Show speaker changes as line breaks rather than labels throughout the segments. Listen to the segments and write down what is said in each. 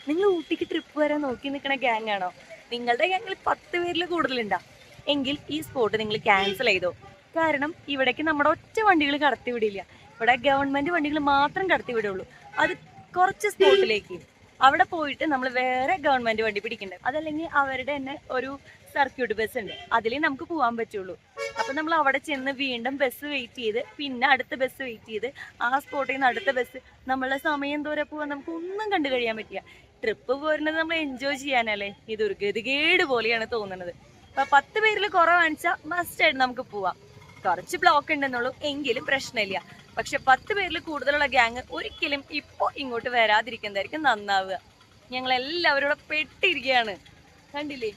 നിങ്ങൾ ഊട്ടിക്ക് ട്രിപ്പ് വരാൻ നോക്കി നിൽക്കുന്ന ഗ്യാങ് ആണോ? നിങ്ങളുടെ ഗ്യാങ്ങിൽ 10 പേരിൽ കൂടുതലുണ്ടാ എങ്കിൽ ഈ സ്പോട്ട് നിങ്ങൾ ക്യാൻസൽ ചെയ്തോ. കാരണം ഇവിടേക്ക് നമ്മുടെ ഒറ്റ വണ്ടികൾ കടത്തിവിടില്ല. ഇവിടെ ഗവൺമെന്റ് വണ്ടികൾ മാത്രം കടത്തിവിടുള്ളൂ. അത് കുറച്ച് സ്പോട്ടിലേക്ക് അവിടെ പോയിട്ട് നമ്മൾ വേറെ ഗവൺമെന്റ് വണ്ടി പിടിക്കണ്ടേ. അതല്ലെങ്കിൽ അവരുടെ തന്നെ ഒരു സർക്യൂട്ട് ബസ് ഉണ്ട്, അതിലേ നമുക്ക് പോകാൻ പറ്റുള്ളൂ. അപ്പൊ നമ്മൾ അവിടെ ചെന്ന് വീണ്ടും ബസ് വെയിറ്റ് ചെയ്ത് പിന്നെ അടുത്ത ബസ് വെയിറ്റ് ചെയ്ത് ആ സ്പോട്ടിൽ നിന്ന് അടുത്ത ബസ്, നമ്മളുടെ സമയം ദൂരെ പോകാൻ നമുക്ക് ഒന്നും കണ്ടു കഴിയാൻ പറ്റില്ല. ട്രിപ്പ് പോരുന്നത് നമ്മൾ എൻജോയ് ചെയ്യാനല്ലേ, ഇതൊരു ഗതികേട് പോലെയാണ് തോന്നുന്നത്. അപ്പൊ 10 പേരിൽ കുറവാണിച്ചാൽ മസ്റ്റ് ആയിട്ട് നമുക്ക് പോവാം. കുറച്ച് ബ്ലോക്ക് ഉണ്ടെന്നുള്ളൂ, എങ്കിലും പ്രശ്നമില്ല. പക്ഷെ 10 പേരിൽ കൂടുതലുള്ള ഗ്യാങ് ഒരിക്കലും ഇപ്പോൾ ഇങ്ങോട്ട് വരാതിരിക്കുന്നതായിരിക്കും നന്നാവുക. ഞങ്ങൾ എല്ലാവരും ഇവിടെ പെട്ടിരിക്കുകയാണ്. കണ്ടില്ലേ,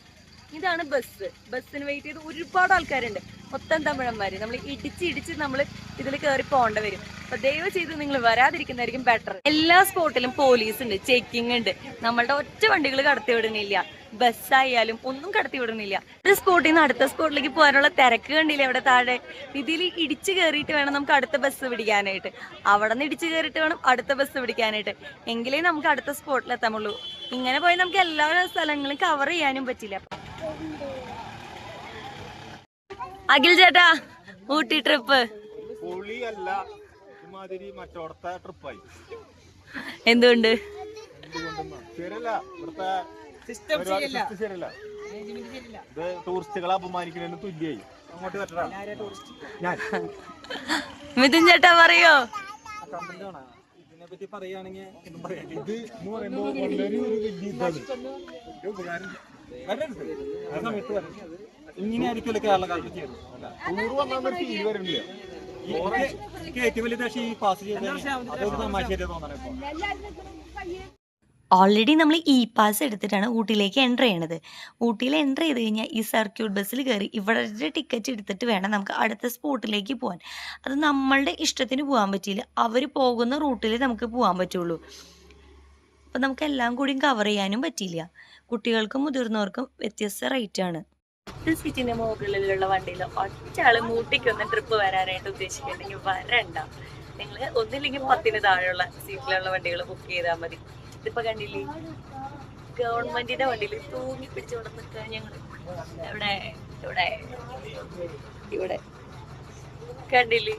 ഇതാണ് ബസ്. ബസ്സിന് വെയിറ്റ് ചെയ്ത് ഒരുപാട് ആൾക്കാരുണ്ട്, മൊത്തം തമിഴന്മാര്. നമ്മൾ ഇടിച്ച് നമ്മൾ ഇതിൽ കയറി പോകേണ്ടി വരും. അപ്പൊ ദയവ് ചെയ്ത് നിങ്ങൾ വരാതിരിക്കുന്നതായിരിക്കും ബെറ്റർ. എല്ലാ സ്പോട്ടിലും പോലീസ് ഉണ്ട്, ചെക്കിംഗ് ഉണ്ട്. നമ്മളുടെ ഒറ്റ വണ്ടികൾ കടത്തി വിടുന്നില്ല, ബസ്സായാലും ഒന്നും കടത്തി വിടുന്നില്ല. ഒരു സ്പോട്ടിൽ നിന്ന് അടുത്ത സ്പോട്ടിലേക്ക് പോകാനുള്ള തിരക്ക് കണ്ടില്ലേ അവിടെ താഴെ. ഇതിൽ ഇടിച്ചു കയറിയിട്ട് വേണം നമുക്ക് അടുത്ത ബസ് പിടിക്കാനായിട്ട്. അവിടെ നിന്ന് ഇടിച്ചു കയറിയിട്ട് വേണം അടുത്ത ബസ് പിടിക്കാനായിട്ട്. എങ്കിലേ നമുക്ക് അടുത്ത സ്പോട്ടിൽ എത്താമുള്ളൂ. ഇങ്ങനെ പോയി നമുക്ക് എല്ലാ സ്ഥലങ്ങളും കവർ ചെയ്യാനും പറ്റില്ല. അഖിൽ ചേട്ടാ, ഊട്ടി ട്രിപ്പ് എന്തുകൊണ്ട്?
ടൂറിസ്റ്റുകളെ അപമാനിക്കുന്നതിന് തുല്യായി.
മിഥുൻ ചേട്ടാ പറയോ?
ഇതിനെപ്പറ്റി പറയുകയാണെങ്കിൽ
ഇത് എന്ന് പറയുമ്പോ വളരെ ഒരു വലിയ ഇതാണ്.
ഇങ്ങനെ ആയിരിക്കുമല്ലോ കേരള കാലത്ത് ചെയ്യുന്നത്.
ടൂർ വന്നാൽ ഫീൽ വരില്ല.
ഏറ്റവും വലിയ പക്ഷേ ഈ പാസ് ചെയ്ത് അതൊരു തമാശയായിട്ട് തോന്നണം ഇപ്പൊ.
ഓൾറെഡി നമ്മൾ ഇ പാസ് എടുത്തിട്ടാണ് ഊട്ടിയിലേക്ക് എൻ്റർ ചെയ്യണത്. ഊട്ടിയിൽ എൻ്റർ ചെയ്ത് കഴിഞ്ഞാൽ ഈ സർക്യൂട്ട് ബസ്സിൽ കയറി ഇവിടെ ടിക്കറ്റ് എടുത്തിട്ട് വേണം നമുക്ക് അടുത്ത സ്പോട്ടിലേക്ക് പോകാൻ. അത് നമ്മളുടെ ഇഷ്ടത്തിന് പോകാൻ പറ്റില്ല, അവർ പോകുന്ന റൂട്ടിൽ നമുക്ക് പോകാൻ പറ്റുള്ളൂ. അപ്പം നമുക്ക് എല്ലാം കൂടിയും കവർ ചെയ്യാനും പറ്റില്ല. കുട്ടികൾക്കും മുതിർന്നവർക്കും വ്യത്യസ്ത റേറ്റാണ്. സീറ്റിൻ്റെ മുകളിലുള്ള വണ്ടിയിൽ ഒറ്റയാള് ഊട്ടിക്കൊന്ന് ട്രിപ്പ് വരാനായിട്ട് ഉദ്ദേശിക്കുന്നുണ്ടെങ്കിൽ വരണ്ട. നിങ്ങൾ ഒന്നില്ലെങ്കിൽ 10ന് താഴെയുള്ള സീറ്റിലുള്ള വണ്ടികൾ ബുക്ക് ചെയ്താൽ മതി. ഇതിപ്പോ കണ്ടില്ലേ, ഗവൺമെന്റിന്റെ വണ്ടിയിൽ തൂങ്ങി പിടിച്ചുകൊണ്ട് നിൽക്കാൻ ഞങ്ങൾ ഇവിടെ ഇവിടെ ഇവിടെ കണ്ടില്ലേ.